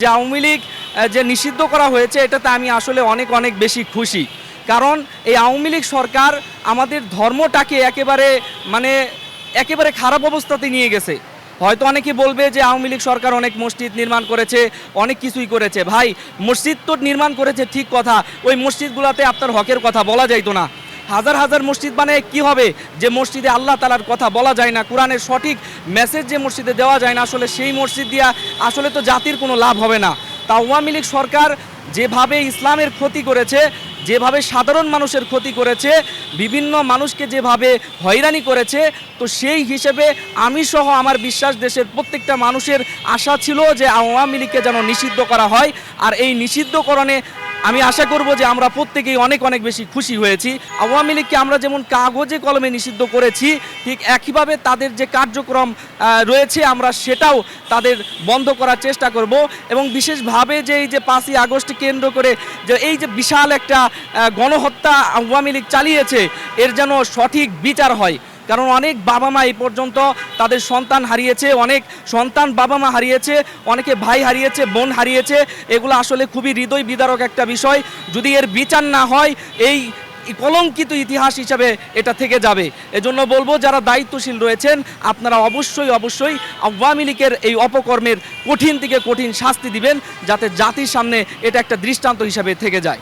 যে আওয়ামী লীগ যে নিষিদ্ধ করা হয়েছে এটাতে আমি আসলে অনেক বেশি খুশি। কারণ এই আওয়ামী লীগ সরকার আমাদের ধর্মটাকে একেবারে খারাপ অবস্থাতে নিয়ে গেছে। হয়তো অনেকে বলবে যে আওয়ামী লীগ সরকার অনেক মসজিদ নির্মাণ করেছে, অনেক কিছুই করেছে। ভাই, মসজিদ তো নির্মাণ করেছে ঠিক কথা, ওই মসজিদগুলোতে আপনার হকের কথা বলা যাইতো না। হাজার হাজার মসজিদ বানায় কি হবে যে মসজিদে আল্লাহ তাআলার কথা বলা যায় না, কোরআনের সঠিক মেসেজ যে মসজিদে দেওয়া যায় না, আসলে সেই মসজিদ দিয়া আসলে তো জাতির কোনো লাভ হবে না। তা আওয়ামী লীগ সরকার যেভাবে ইসলামের ক্ষতি করেছে, যেভাবে সাধারণ মানুষের ক্ষতি করেছে, বিভিন্ন মানুষকে যেভাবে হয়রানি করেছে, তো সেই হিসেবে আমি সহ আমার বিশ্বাস দেশের প্রত্যেকটা মানুষের আশা ছিল যে আওয়ামী লীগকে যেন নিষিদ্ধ করা হয়। আর এই নিষিদ্ধকরণে আমি আশা করব যে আমরা প্রত্যেকেই অনেক বেশি খুশি হয়েছি। আওয়ামী লীগকে আমরা যেমন কাগজে কলমে নিষিদ্ধ করেছি, ঠিক একইভাবে তাদের যে কার্যক্রম রয়েছে আমরা সেটাও তাদের বন্ধ করার চেষ্টা করব। এবং বিশেষভাবে যে এই যে 5ই আগস্ট কেন্দ্র করে যে এই যে বিশাল একটা গণহত্যা আওয়ামী লীগ চালিয়েছে, এর যেন সঠিক বিচার হয়। কারণ অনেক বাবা মা এই পর্যন্ত তাদের সন্তান হারিয়েছে, অনেক সন্তান বাবা মা হারিয়েছে, অনেকে ভাই হারিয়েছে, বোন হারিয়েছে। এগুলো আসলে খুবই হৃদয় বিদারক একটা বিষয়। যদি এর বিচার না হয় এই কলঙ্কিত ইতিহাস হিসাবে এটা থেকে যাবে। এজন্য বলবো যারা দায়িত্বশীল রয়েছেন আপনারা অবশ্যই আওয়ামী লীগের এই অপকর্মের কঠিন থেকে কঠিন শাস্তি দিবেন, যাতে জাতির সামনে এটা একটা দৃষ্টান্ত হিসাবে থেকে যায়।